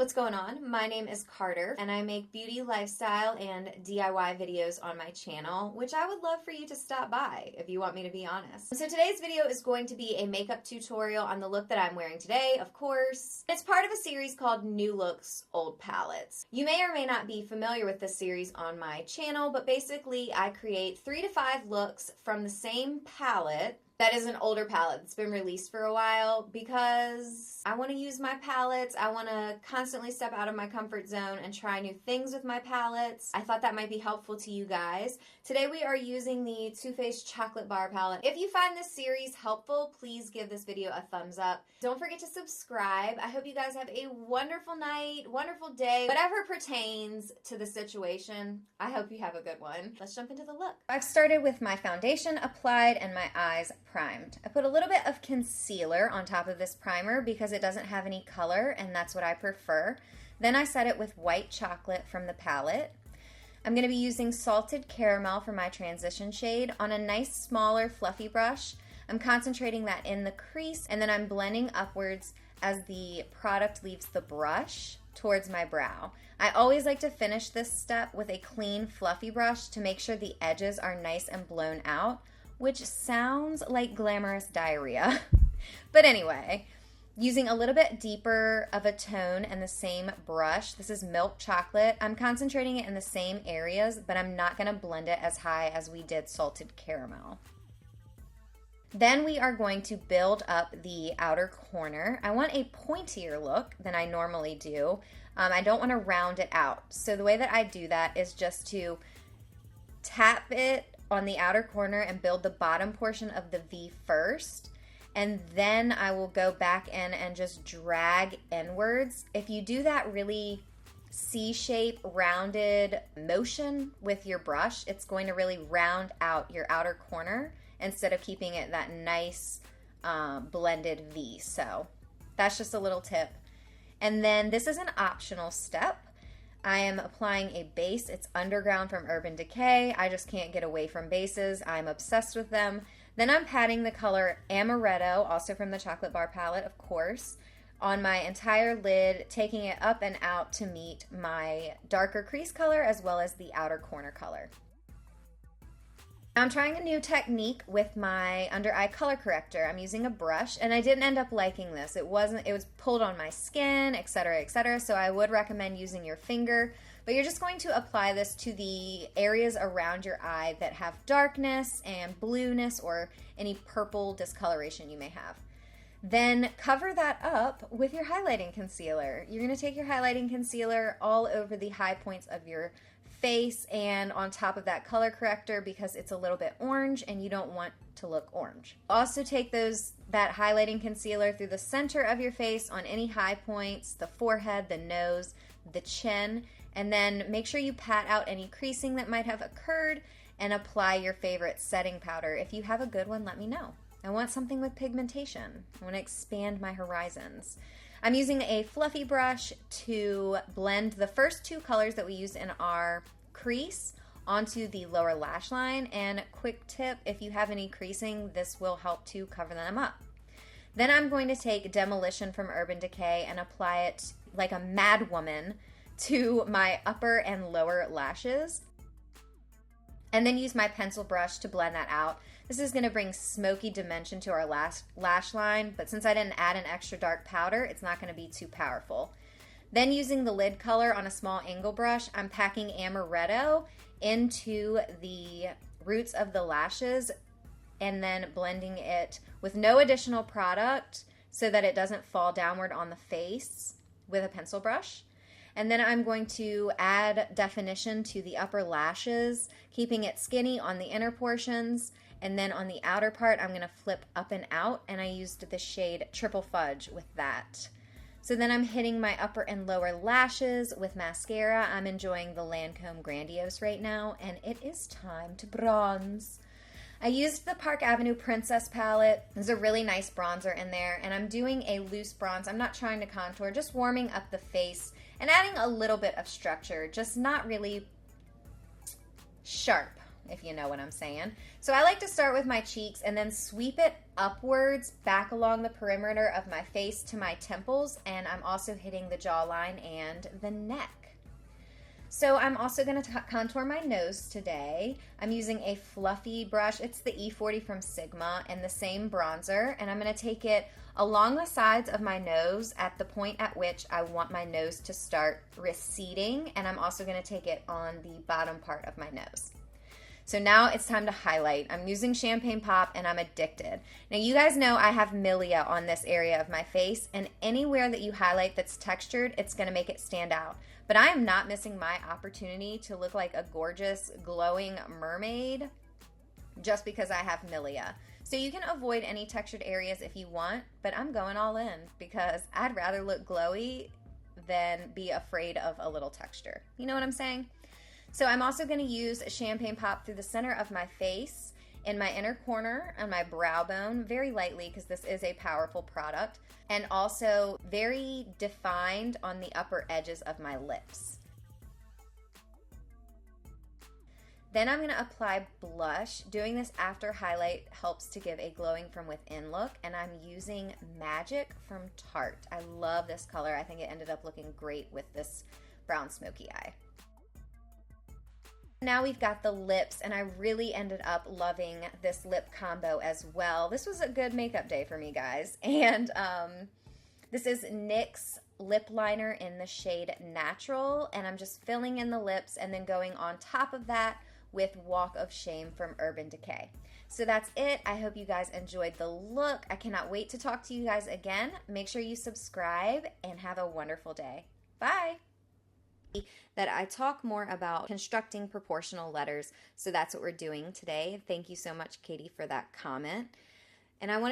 what's going on? My name is Carter, and I make beauty, lifestyle, and DIY videos on my channel, which I would love for you to stop by if you want me to be honest. So today's video is going to be a makeup tutorial on the look that I'm wearing today, of course. It's part of a series called New Looks, Old Palettes. You may or may not be familiar with this series on my channel, but basically I create 3 to 5 looks from the same palette that is an older palette that's been released for a while because I want to use my palettes. I want to constantly step out of my comfort zone and try new things with my palettes. I thought that might be helpful to you guys. Today we are using the Too Faced Chocolate Bar Palette. If you find this series helpful, please give this video a thumbs up. Don't forget to subscribe. I hope you guys have a wonderful night, wonderful day, whatever pertains to the situation. I hope you have a good one. Let's jump into the look. I've started with my foundation applied and my eyes primed. I put a little bit of concealer on top of this primer because it doesn't have any color and that's what I prefer. Then I set it with white chocolate from the palette. I'm going to be using Salted Caramel for my transition shade on a nice smaller fluffy brush. I'm concentrating that in the crease and then I'm blending upwards as the product leaves the brush towards my brow. I always like to finish this step with a clean fluffy brush to make sure the edges are nice and blown out, which sounds like glamorous diarrhea. But anyway, using a little bit deeper of a tone and the same brush, this is Milk Chocolate. I'm concentrating it in the same areas, but I'm not going to blend it as high as we did Salted Caramel. Then we are going to build up the outer corner. I want a pointier look than I normally do. I don't want to round it out. So the way that I do that is just to tap it on the outer corner and build the bottom portion of the V first, and then I will go back in and just drag inwards. If you do that really C-shape rounded motion with your brush, it's going to really round out your outer corner instead of keeping it that nice blended V. So that's just a little tip. And then this is an optional step. I am applying a base. It's Underground from Urban Decay. I just can't get away from bases. I'm obsessed with them. Then I'm patting the color Amaretto, also from the Chocolate Bar palette, of course, on my entire lid, taking it up and out to meet my darker crease color as well as the outer corner color. I'm trying a new technique with my under eye color corrector. I'm using a brush and I didn't end up liking this. It was pulled on my skin, etc., so I would recommend using your finger, but you're just going to apply this to the areas around your eye that have darkness and blueness or any purple discoloration you may have. Then cover that up with your highlighting concealer. You're going to take your highlighting concealer all over the high points of your face and on top of that color corrector because it's a little bit orange and you don't want to look orange. Also take that highlighting concealer through the center of your face on any high points, the forehead, the nose, the chin, and then make sure you pat out any creasing that might have occurred and apply your favorite setting powder. If you have a good one, let me know. I want something with pigmentation. I want to expand my horizons. I'm using a fluffy brush to blend the first 2 colors that we used in our crease onto the lower lash line. And quick tip, if you have any creasing, this will help to cover them up. Then I'm going to take Demolition from Urban Decay and apply it like a mad woman to my upper and lower lashes. And then use my pencil brush to blend that out. This is going to bring smoky dimension to our lash line, but since I didn't add an extra dark powder, it's not going to be too powerful. Then using the lid color on a small angle brush, I'm packing Amaretto into the roots of the lashes and then blending it with no additional product so that it doesn't fall downward on the face with a pencil brush. And then I'm going to add definition to the upper lashes, keeping it skinny on the inner portions. And then on the outer part, I'm going to flip up and out, and I used the shade Triple Fudge with that. So then I'm hitting my upper and lower lashes with mascara. I'm enjoying the Lancome Grandiose right now, and it is time to bronze. I used the Park Avenue Princess palette. There's a really nice bronzer in there, and I'm doing a loose bronze. I'm not trying to contour, just warming up the face and adding a little bit of structure, just not really sharp if you know what I'm saying. So I like to start with my cheeks and then sweep it upwards back along the perimeter of my face to my temples, and I'm also hitting the jawline and the neck. So I'm also going to contour my nose today. I'm using a fluffy brush. It's the E40 from Sigma and the same bronzer, and I'm going to take it along the sides of my nose at the point at which I want my nose to start receding, and I'm also going to take it on the bottom part of my nose. So now it's time to highlight. I'm using Champagne Pop and I'm addicted. Now you guys know I have milia on this area of my face, and anywhere that you highlight that's textured, it's going to make it stand out. But I am not missing my opportunity to look like a gorgeous glowing mermaid just because I have milia. So you can avoid any textured areas if you want, but I'm going all in because I'd rather look glowy than be afraid of a little texture. You know what I'm saying? So I'm also going to use Champagne Pop through the center of my face, in my inner corner, on my brow bone, very lightly because this is a powerful product, and also very defined on the upper edges of my lips. Then I'm going to apply blush. Doing this after highlight helps to give a glowing from within look, and I'm using Magic from Tarte. I love this color. I think it ended up looking great with this brown smoky eye. Now we've got the lips, and I really ended up loving this lip combo as well. This was a good makeup day for me, guys. And this is NYX lip liner in the shade Natural, and I'm just filling in the lips and then going on top of that with Walk of Shame from Urban Decay. So that's it. I hope you guys enjoyed the look. I cannot wait to talk to you guys again. Make sure you subscribe and have a wonderful day. Bye. That I talk more about constructing proportional letters. So that's what we're doing today. Thank you so much, Katie, for that comment. And I want to